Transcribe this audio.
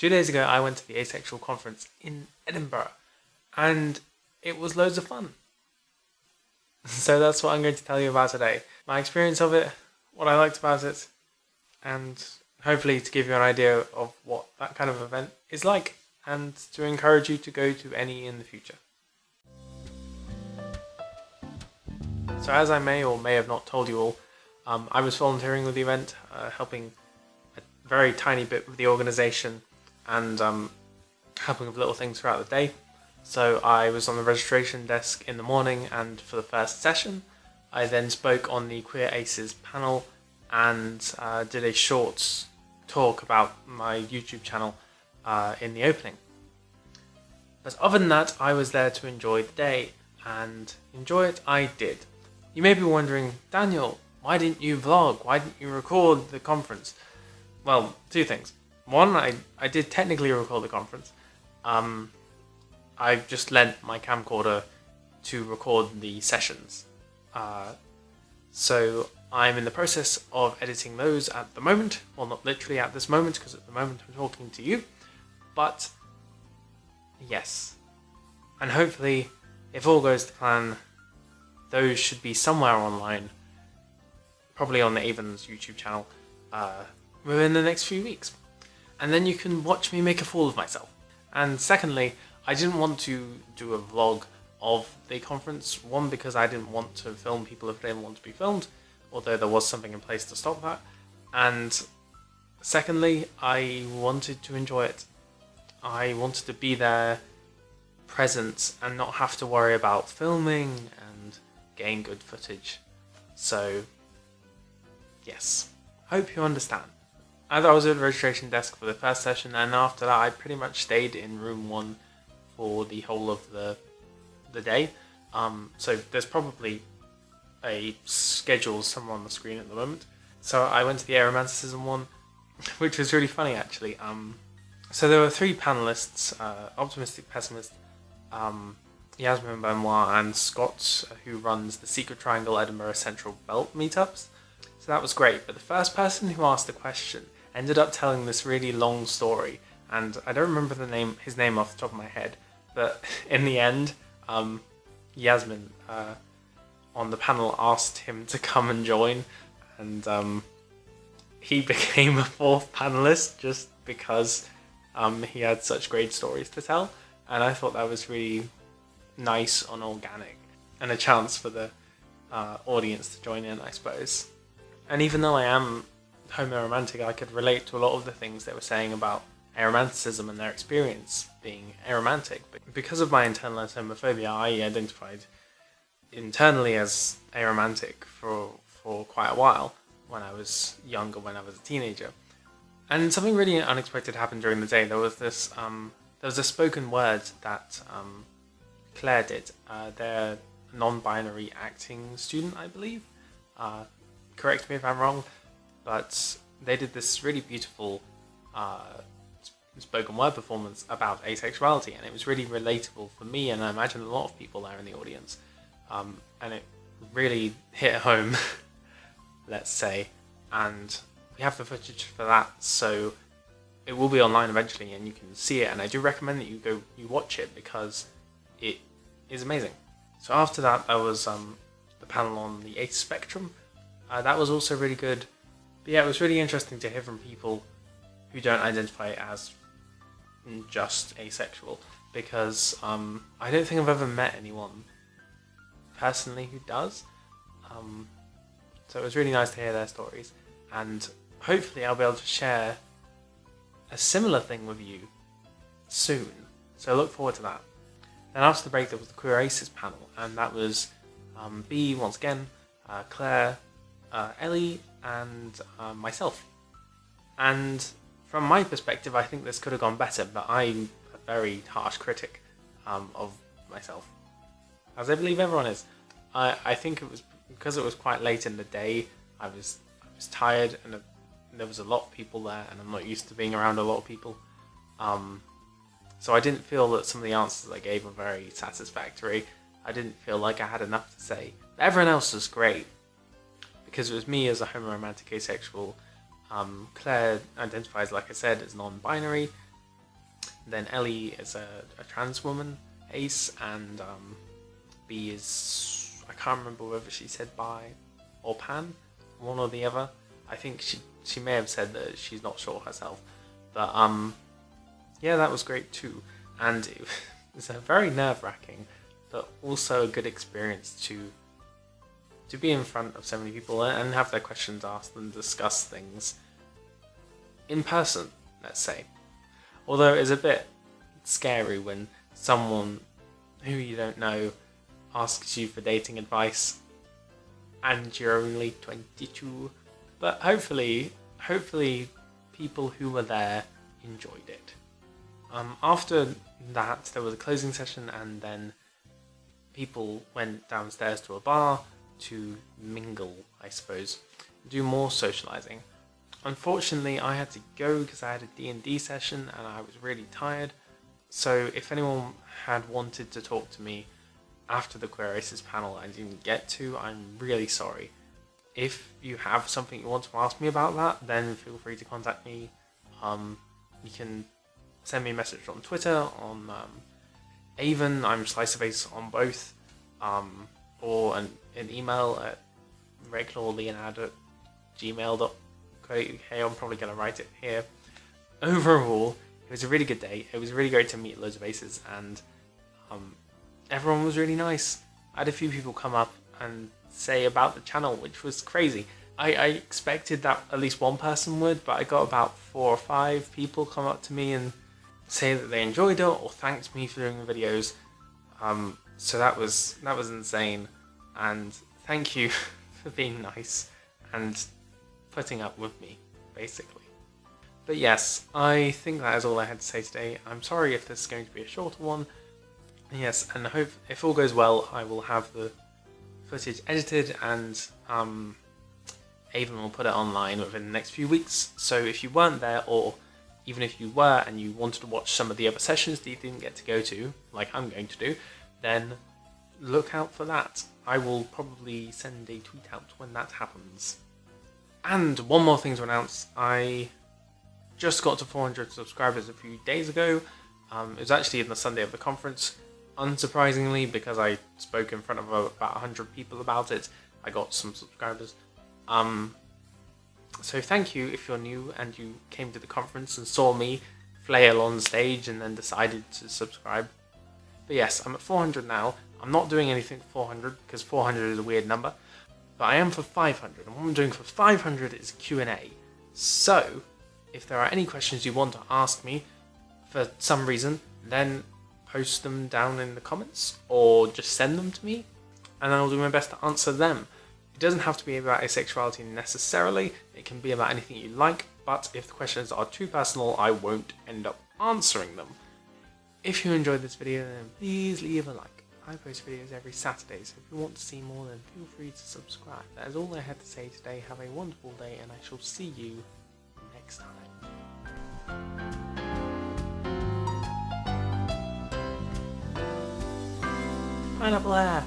2 days ago, I went to the Asexual Conference in Edinburgh, and it was loads of fun. So that's what I'm going to tell you about today. My experience of it, what I liked about it, and hopefully to give you an idea of what that kind of event is like, and to encourage you to go to any in the future. So as I may or may have not told you all, I was volunteering with the event, helping a very tiny bit with the organisation, and helping with little things throughout the day. So I was on the registration desk in the morning, and for the first session I then spoke on the Queer Aces panel and did a short talk about my YouTube channel in the opening. But other than that, I was there to enjoy the day, and enjoy it I did. You may be wondering, Daniel, why didn't you vlog? Why didn't you record the conference? Well, two things. One, I did technically record the conference. I just lent my camcorder to record the sessions. So I'm in the process of editing those at the moment. Well, not literally at this moment, because at the moment I'm talking to you. But yes. And hopefully, if all goes to plan, those should be somewhere online, probably on the Avon's YouTube channel, within the next few weeks. And then you can watch me make a fool of myself. And secondly, I didn't want to do a vlog of the conference. One, because I didn't want to film people if they didn't want to be filmed, although there was something in place to stop that. And secondly, I wanted to enjoy it. I wanted to be there, present, and not have to worry about filming and getting good footage. So, yes. Hope you understand. I was at the registration desk for the first session, and after that I pretty much stayed in room 1 for the whole of the day. So there's probably a schedule somewhere on the screen at the moment. So I went to the Aromanticism one, which was really funny actually. So there were 3 panelists, Optimistic Pessimist, Yasmin Benoit, and Scott, who runs the Secret Triangle Edinburgh Central Belt meetups. So that was great, but the first person who asked the question ended up telling this really long story, and I don't remember his name off the top of my head, but in the end, Yasmin on the panel asked him to come and join, and he became a 4th panelist just because he had such great stories to tell, and I thought that was really nice and organic, and a chance for the audience to join in, I suppose. And even though I am homo-romantic, I could relate to a lot of the things they were saying about aromanticism and their experience being aromantic. But because of my internalized homophobia, I identified internally as aromantic for quite a while when I was younger, when I was a teenager. And something really unexpected happened during the day. There was this a spoken word that Claire did. They're a non-binary acting student, I believe. Correct me if I'm wrong, but they did this really beautiful spoken word performance about asexuality, and it was really relatable for me, and I imagine a lot of people there in the audience, and it really hit home, let's say, and we have the footage for that, so it will be online eventually and you can see it, and I do recommend that you watch it because it is amazing. So after that, there was the panel on the ace spectrum. That was also really good. But yeah, it was really interesting to hear from people who don't identify as just asexual, because I don't think I've ever met anyone personally who does. So it was really nice to hear their stories, and hopefully I'll be able to share a similar thing with you soon. So look forward to that. Then after the break, there was the Queer Aces panel, and that was B once again, Claire, Ellie, and myself. And from my perspective, I think this could have gone better, but I'm a very harsh critic of myself, as I believe everyone is. I think it was because it was quite late in the day. I was tired, and there was a lot of people there, and I'm not used to being around a lot of people. So I didn't feel that some of the answers I gave were very satisfactory. I didn't feel like I had enough to say. But everyone else was great, because it was me as a homo-romantic asexual. Claire identifies, like I said, as non-binary, Then Ellie is a trans woman, Ace, and B is, I can't remember whether she said bi or pan, one or the other. I think she may have said that she's not sure herself. But yeah, that was great too. And it was a very nerve-wracking, but also a good experience to be in front of so many people and have their questions asked and discuss things in person, let's say. Although it's a bit scary when someone who you don't know asks you for dating advice and you're only 22. But hopefully people who were there enjoyed it. After that, there was a closing session, and then people went downstairs to a bar to mingle, I suppose, do more socializing. Unfortunately, I had to go because I had a D&D session and I was really tired. So if anyone had wanted to talk to me after the Queer Aces panel I didn't get to, I'm really sorry. If you have something you want to ask me about that, then feel free to contact me. You can send me a message on Twitter, on Avon, I'm Slicerface on both, or an email at regularleonard@gmail.co.uk. I'm probably going to write it here. Overall, it was a really good day. It was really great to meet loads of aces, and everyone was really nice. I had a few people come up and say about the channel, which was crazy. I expected that at least one person would, but I got about 4 or 5 people come up to me and say that they enjoyed it or thanked me for doing the videos. So that was insane, and thank you for being nice and putting up with me, basically. But yes, I think that is all I had to say today. I'm sorry if this is going to be a shorter one. Yes, and I hope if all goes well, I will have the footage edited and Avon will put it online within the next few weeks. So if you weren't there, or even if you were and you wanted to watch some of the other sessions that you didn't get to go to, like I'm going to do, then look out for that. I will probably send a tweet out when that happens. And one more thing to announce, I just got to 400 subscribers a few days ago. It was actually on the Sunday of the conference. Unsurprisingly, because I spoke in front of about 100 people about it, I got some subscribers. So thank you if you're new and you came to the conference and saw me flail on stage and then decided to subscribe. But yes, I'm at 400 now. I'm not doing anything for 400 because 400 is a weird number, but I am for 500, and what I'm doing for 500 is a Q&A. So if there are any questions you want to ask me for some reason, then post them down in the comments or just send them to me and I'll do my best to answer them. It doesn't have to be about asexuality necessarily, it can be about anything you like, but if the questions are too personal, I won't end up answering them. If you enjoyed this video, then please leave a like. I post videos every Saturday, so if you want to see more, then feel free to subscribe. That is all I had to say today. Have a wonderful day, and I shall see you next time. Pineapple air!